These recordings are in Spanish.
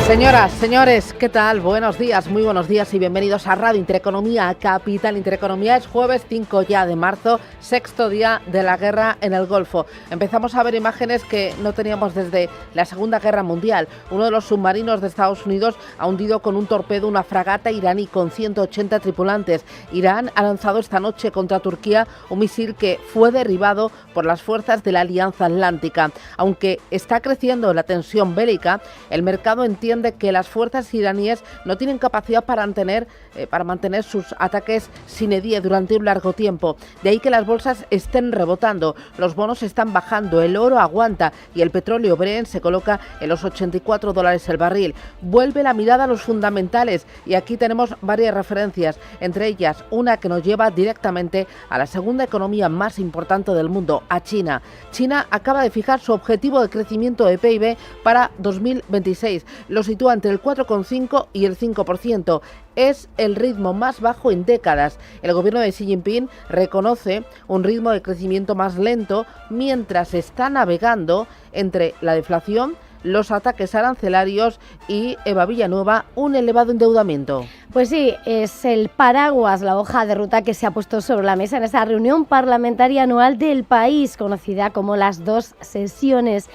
Señoras, señores, ¿qué tal? Buenos días, muy buenos días y bienvenidos a Radio Intereconomía, Capital Intereconomía. Es jueves 5 ya de marzo, sexto día de la guerra en el Golfo. Empezamos a ver imágenes que no teníamos desde la Segunda Guerra Mundial. Uno de los submarinos de Estados Unidos ha hundido con un torpedo una fragata iraní con 180 tripulantes. Irán ha lanzado esta noche contra Turquía un misil que fue derribado por las fuerzas de la Alianza Atlántica. Aunque está creciendo la tensión bélica, el mercado entiende que las fuerzas iraníes no tienen capacidad para mantener sus ataques sine die durante un largo tiempo. De ahí que las bolsas estén rebotando, los bonos están bajando, el oro aguanta y el petróleo Brent se coloca en los $84 el barril. Vuelve la mirada a los fundamentales y aquí tenemos varias referencias, entre ellas una que nos lleva directamente a la segunda economía más importante del mundo, a China. China acaba de fijar su objetivo de crecimiento de PIB para 2026. Lo sitúa entre el 4,5 y el 5%. Es el ritmo más bajo en décadas. El gobierno de Xi Jinping reconoce un ritmo de crecimiento más lento mientras está navegando entre la deflación, los ataques arancelarios y, Eva Villanueva, un elevado endeudamiento. Pues sí, es el paraguas, la hoja de ruta que se ha puesto sobre la mesa en esa reunión parlamentaria anual del país, conocida como las dos sesiones.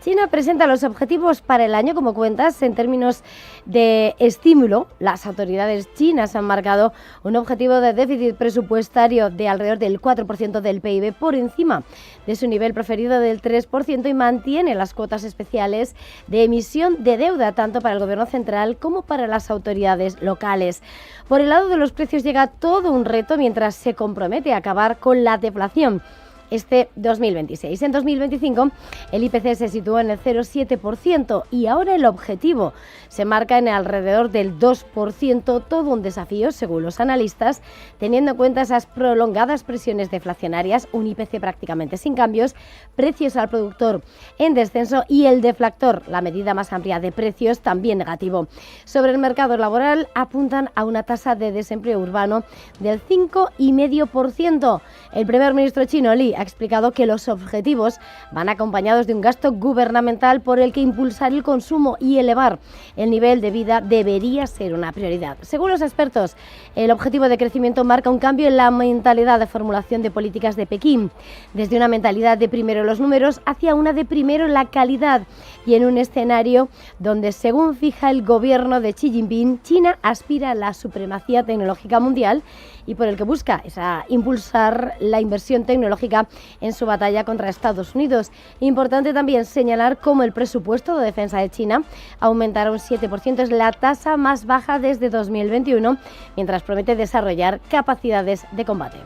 China presenta los objetivos para el año, como cuentas, en términos de estímulo. Las autoridades chinas han marcado un objetivo de déficit presupuestario de alrededor del 4% del PIB por encima de su nivel preferido del 3% y mantiene las cuotas especiales de emisión de deuda tanto para el gobierno central como para las autoridades locales. Por el lado de los precios llega todo un reto mientras se compromete a acabar con la deflación este 2026. En 2025 el IPC se situó en el 0,7% y ahora el objetivo se marca en alrededor del 2%, todo un desafío según los analistas, teniendo en cuenta esas prolongadas presiones deflacionarias, un IPC prácticamente sin cambios, precios al productor en descenso y el deflactor, la medida más amplia de precios, también negativo. Sobre el mercado laboral apuntan a una tasa de desempleo urbano del 5,5%. El primer ministro chino Li ha explicado que los objetivos van acompañados de un gasto gubernamental por el que impulsar el consumo y elevar el nivel de vida debería ser una prioridad. Según los expertos, el objetivo de crecimiento marca un cambio en la mentalidad de formulación de políticas de Pekín, desde una mentalidad de primero los números hacia una de primero la calidad, y en un escenario donde, según fija el gobierno de Xi Jinping, China aspira a la supremacía tecnológica mundial y por el que busca impulsar la inversión tecnológica en su batalla contra Estados Unidos. Importante también señalar cómo el presupuesto de defensa de China aumentará un 7%, es la tasa más baja desde 2021, mientras promete desarrollar capacidades de combate.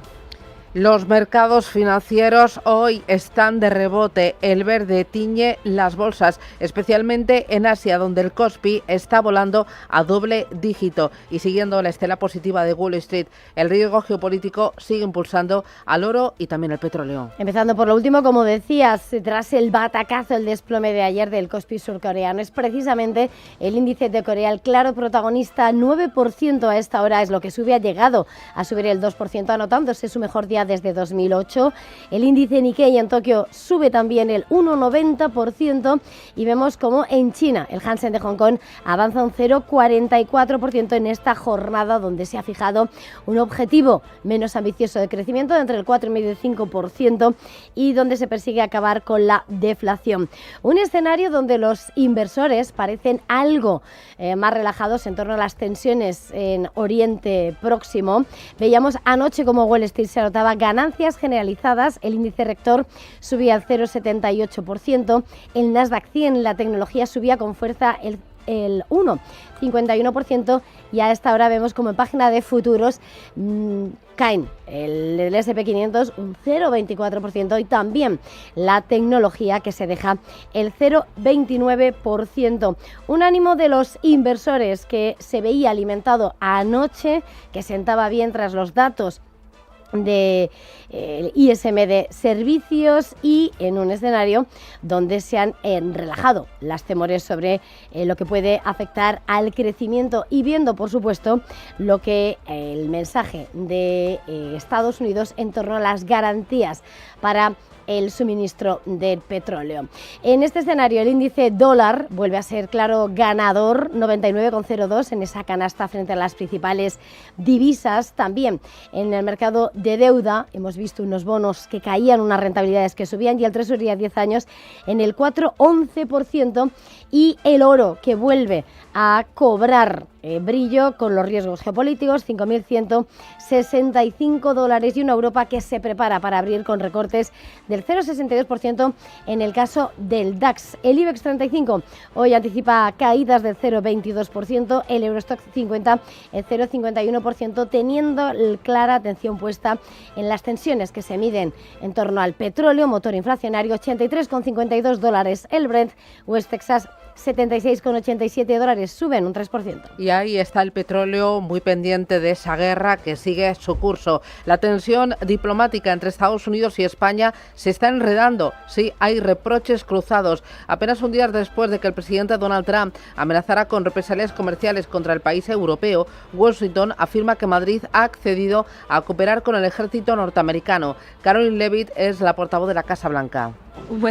Los mercados financieros hoy están de rebote. El verde tiñe las bolsas, especialmente en Asia, donde el Kospi está volando a doble dígito. Y siguiendo la estela positiva de Wall Street, el riesgo geopolítico sigue impulsando al oro y también el petróleo. Empezando por lo último, como decías, tras el batacazo, el desplome de ayer del Kospi surcoreano, es precisamente el índice de Corea el claro protagonista. 9% a esta hora es lo que sube, ha llegado a subir el 2%, anotándose su mejor día desde 2008. El índice Nikkei en Tokio sube también el 1,90% y vemos como en China el Hansen de Hong Kong avanza un 0,44% en esta jornada, donde se ha fijado un objetivo menos ambicioso de crecimiento de entre el 4,5% y el 5% y donde se persigue acabar con la deflación. Un escenario donde los inversores parecen algo más relajados en torno a las tensiones en Oriente Próximo. Veíamos anoche como Wall Street se anotaba ganancias generalizadas, el índice rector subía al 0,78%, el Nasdaq 100, la tecnología, subía con fuerza el 1,51% y a esta hora vemos como en página de futuros caen el S&P 500 un 0,24% y también la tecnología, que se deja el 0,29%. Un ánimo de los inversores que se veía alimentado anoche, que sentaba bien tras los datos de ISM de servicios y en un escenario donde se han relajado las temores sobre lo que puede afectar al crecimiento y viendo, por supuesto, lo que el mensaje de Estados Unidos en torno a las garantías para el suministro de petróleo. En este escenario, el índice dólar vuelve a ser claro ganador, 99,02 en esa canasta frente a las principales divisas. También en el mercado de deuda hemos visto unos bonos que caían, unas rentabilidades que subían, y el Treasury a 10 años en el 4,11%, y el oro que vuelve a cobrar brillo con los riesgos geopolíticos, 5.165 dólares, y una Europa que se prepara para abrir con recortes del 0,62% en el caso del DAX. El IBEX 35 hoy anticipa caídas del 0,22%, el Eurostoxx 50 el 0,51%, teniendo clara atención puesta en las tensiones que se miden en torno al petróleo, motor inflacionario, 83,52 dólares el Brent. West Texas 76,87 dólares, suben un 3%. Y ahí está el petróleo, muy pendiente de esa guerra que sigue su curso. La tensión diplomática entre Estados Unidos y España se está enredando. Sí, hay reproches cruzados. Apenas un día después de que el presidente Donald Trump amenazara con represalias comerciales contra el país europeo, Washington afirma que Madrid ha accedido a cooperar con el ejército norteamericano. Caroline Leavitt es la portavoz de la Casa Blanca. Con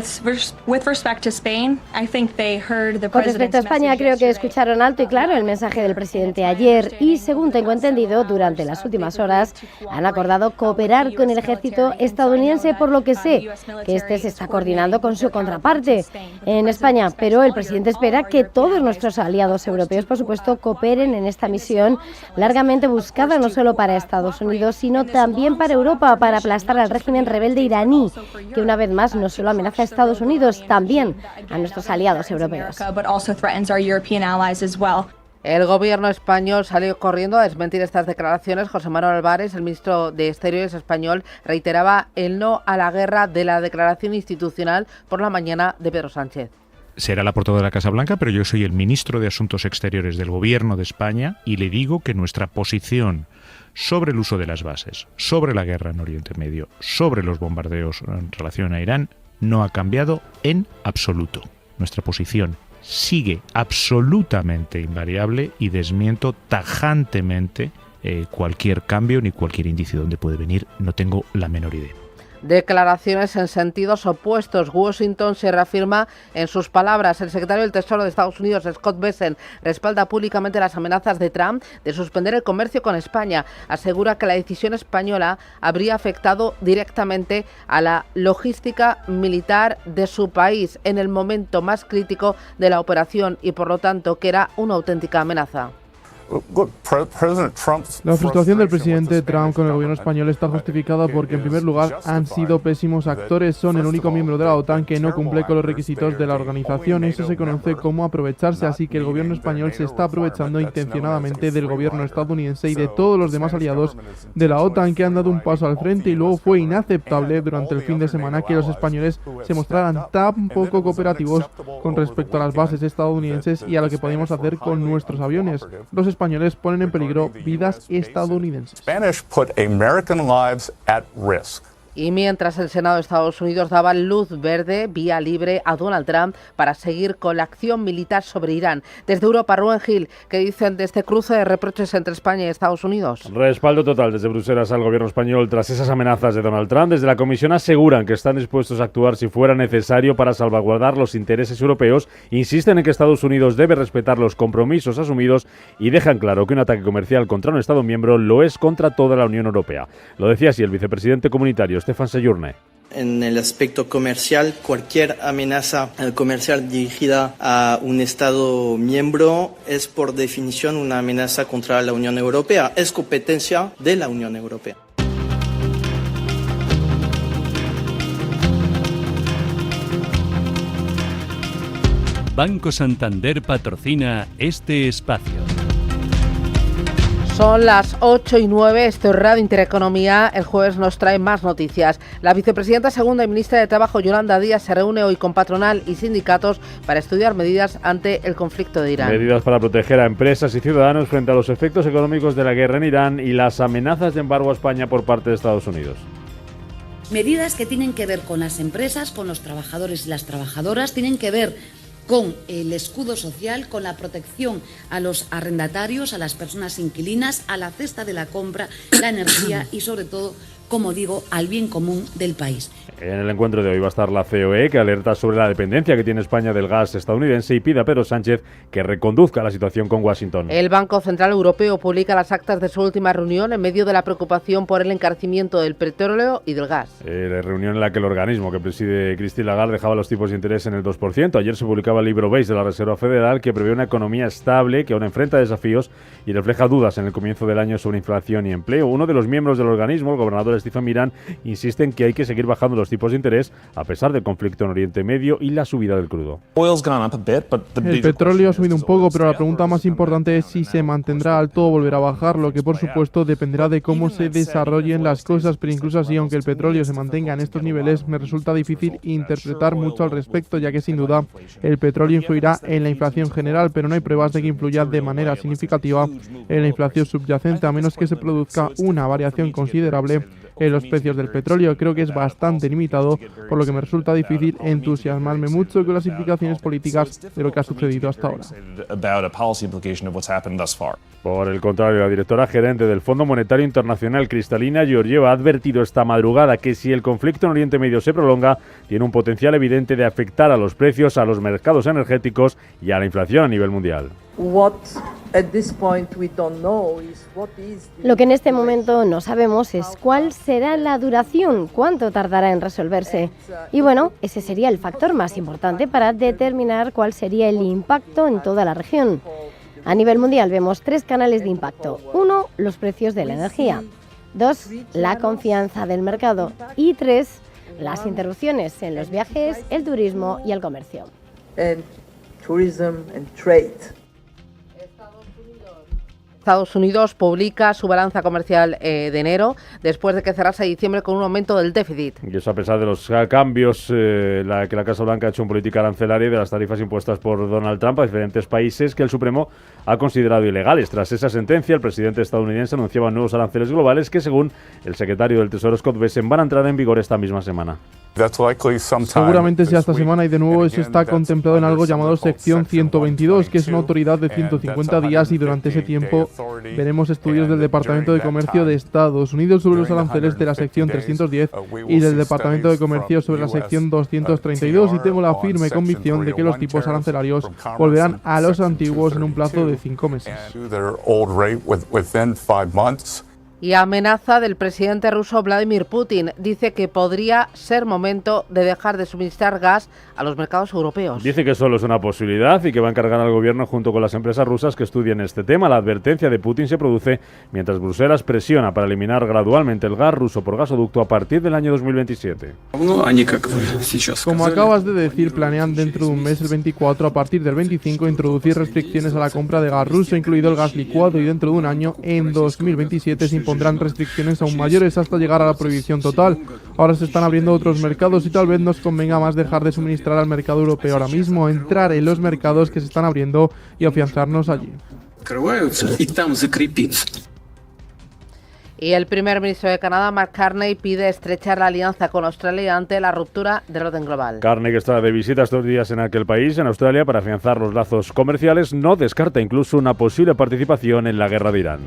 respecto a España, creo que escucharon alto y claro el mensaje del presidente ayer y, según tengo entendido, durante las últimas horas han acordado cooperar con el ejército estadounidense, por lo que sé que este se está coordinando con su contraparte en España. Pero el presidente espera que todos nuestros aliados europeos, por supuesto, cooperen en esta misión largamente buscada no solo para Estados Unidos, sino también para Europa, para aplastar al régimen rebelde iraní, que una vez más no solo amenaza a Estados Unidos, también a nuestros aliados europeos. El gobierno español salió corriendo a desmentir estas declaraciones. José Manuel Álvarez, el ministro de Exteriores español, reiteraba el no a la guerra de la declaración institucional por la mañana de Pedro Sánchez. Será la portavoz de la Casa Blanca, pero yo soy el ministro de Asuntos Exteriores del Gobierno de España y le digo que nuestra posición sobre el uso de las bases, sobre la guerra en Oriente Medio, sobre los bombardeos en relación a Irán, no ha cambiado en absoluto. Nuestra posición sigue absolutamente invariable y desmiento tajantemente cualquier cambio ni cualquier indicio de dónde puede venir. No tengo la menor idea. Declaraciones en sentidos opuestos. Washington se reafirma en sus palabras. El secretario del Tesoro de Estados Unidos, Scott Bessent, respalda públicamente las amenazas de Trump de suspender el comercio con España. Asegura que la decisión española habría afectado directamente a la logística militar de su país en el momento más crítico de la operación y, por lo tanto, que era una auténtica amenaza. La frustración del presidente Trump con el gobierno español está justificada porque, en primer lugar, han sido pésimos actores. Son el único miembro de la OTAN que no cumple con los requisitos de la organización. Eso se conoce como aprovecharse, así que el gobierno español se está aprovechando intencionadamente del gobierno estadounidense y de todos los demás aliados de la OTAN que han dado un paso al frente, y luego fue inaceptable durante el fin de semana que los españoles se mostraran tan poco cooperativos con respecto a las bases estadounidenses y a lo que podemos hacer con nuestros aviones. Los españoles ponen en peligro vidas estadounidenses. Y mientras el Senado de Estados Unidos daba luz verde, vía libre, a Donald Trump para seguir con la acción militar sobre Irán. Desde Europa, Rubén Gil, ¿qué dicen de este cruce de reproches entre España y Estados Unidos? Respaldo total desde Bruselas al gobierno español tras esas amenazas de Donald Trump. Desde la Comisión aseguran que están dispuestos a actuar si fuera necesario para salvaguardar los intereses europeos. Insisten en que Estados Unidos debe respetar los compromisos asumidos y dejan claro que un ataque comercial contra un Estado miembro lo es contra toda la Unión Europea. Lo decía así el vicepresidente comunitario, Stefan Sejourné. En el aspecto comercial, cualquier amenaza comercial dirigida a un Estado miembro es por definición una amenaza contra la Unión Europea. Es competencia de la Unión Europea. Banco Santander patrocina este espacio. Son las 8:09, esto es Radio Intereconomía. El jueves nos trae más noticias. La vicepresidenta segunda y ministra de Trabajo, Yolanda Díaz, se reúne hoy con patronal y sindicatos para estudiar medidas ante el conflicto de Irán. Medidas para proteger a empresas y ciudadanos frente a los efectos económicos de la guerra en Irán y las amenazas de embargo a España por parte de Estados Unidos. Medidas que tienen que ver con las empresas, con los trabajadores y las trabajadoras, tienen que ver con el escudo social, con la protección a los arrendatarios, a las personas inquilinas, a la cesta de la compra, la energía y sobre todo como digo, al bien común del país. En el encuentro de hoy va a estar la COE, que alerta sobre la dependencia que tiene España del gas estadounidense y pide a Pedro Sánchez que reconduzca la situación con Washington. El Banco Central Europeo publica las actas de su última reunión en medio de la preocupación por el encarecimiento del petróleo y del gas. La reunión en la que el organismo que preside Christine Lagarde dejaba los tipos de interés en el 2%. Ayer se publicaba el libro beige de la Reserva Federal, que prevé una economía estable que aún enfrenta desafíos y refleja dudas en el comienzo del año sobre inflación y empleo. Uno de los miembros del organismo, el gobernador Stephen Miran, insiste en que hay que seguir bajando los tipos de interés a pesar del conflicto en Oriente Medio y la subida del crudo. El petróleo ha subido un poco, pero la pregunta más importante es si se mantendrá alto o volverá a bajar, lo que por supuesto dependerá de cómo se desarrollen las cosas, pero incluso así, aunque el petróleo se mantenga en estos niveles, me resulta difícil interpretar mucho al respecto, ya que sin duda el petróleo influirá en la inflación general, pero no hay pruebas de que influya de manera significativa en la inflación subyacente, a menos que se produzca una variación considerable en los precios del petróleo. Creo que es bastante limitado, por lo que me resulta difícil entusiasmarme mucho con las implicaciones políticas de lo que ha sucedido hasta ahora. Por el contrario, la directora gerente del Fondo Monetario Internacional, Kristalina Georgieva, ha advertido esta madrugada que si el conflicto en Oriente Medio se prolonga, tiene un potencial evidente de afectar a los precios, a los mercados energéticos y a la inflación a nivel mundial. Lo que en este momento no sabemos es cuál será la duración, cuánto tardará en resolverse. Y bueno, ese sería el factor más importante para determinar cuál sería el impacto en toda la región. A nivel mundial vemos 3 canales de impacto. 1, los precios de la energía. 2, la confianza del mercado. Y 3, las interrupciones en los viajes, el turismo y el comercio. Estados Unidos publica su balanza comercial de enero, después de que cerrase diciembre con un aumento del déficit. Y eso a pesar de los cambios que la Casa Blanca ha hecho en política arancelaria y de las tarifas impuestas por Donald Trump a diferentes países que el Supremo ha considerado ilegales. Tras esa sentencia, el presidente estadounidense anunciaba nuevos aranceles globales que, según el secretario del Tesoro Scott Bessent, van a entrar en vigor esta misma semana. Seguramente sea esta semana, y de nuevo eso está contemplado en algo llamado sección 122, que es una autoridad de 150 días, y durante ese tiempo veremos estudios del Departamento de Comercio de Estados Unidos sobre los aranceles de la sección 310 y del Departamento de Comercio sobre la sección 232, y tengo la firme convicción de que los tipos arancelarios volverán a los antiguos en un plazo de 5 meses. Y amenaza del presidente ruso Vladimir Putin. Dice que podría ser momento de dejar de suministrar gas a los mercados europeos. Dice que solo es una posibilidad y que va a encargar al gobierno junto con las empresas rusas que estudien este tema. La advertencia de Putin se produce mientras Bruselas presiona para eliminar gradualmente el gas ruso por gasoducto a partir del año 2027. Como acabas de decir, planean dentro de un mes, el 24, a partir del 25, introducir restricciones a la compra de gas ruso, incluido el gas licuado, y dentro de un año, en 2027, se impondrán restricciones aún mayores hasta llegar a la prohibición total. Ahora se están abriendo otros mercados y tal vez nos convenga más dejar de suministrar al mercado europeo ahora mismo, entrar en los mercados que se están abriendo y afianzarnos allí. Y el primer ministro de Canadá, Mark Carney, pide estrechar la alianza con Australia ante la ruptura del orden global. Carney, que está de visita estos días en aquel país, en Australia, para afianzar los lazos comerciales, no descarta incluso una posible participación en la guerra de Irán.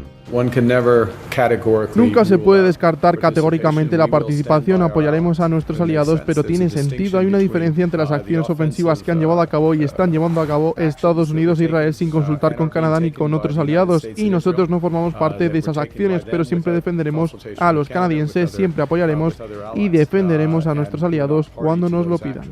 Nunca se puede descartar categóricamente la participación. Apoyaremos a nuestros aliados, pero tiene sentido. Hay una diferencia entre las acciones ofensivas que han llevado a cabo y están llevando a cabo Estados Unidos e Israel sin consultar con Canadá ni con otros aliados, y nosotros no formamos parte de esas acciones, pero siempre defenderemos a los canadienses, siempre apoyaremos y defenderemos a nuestros aliados cuando nos lo pidan.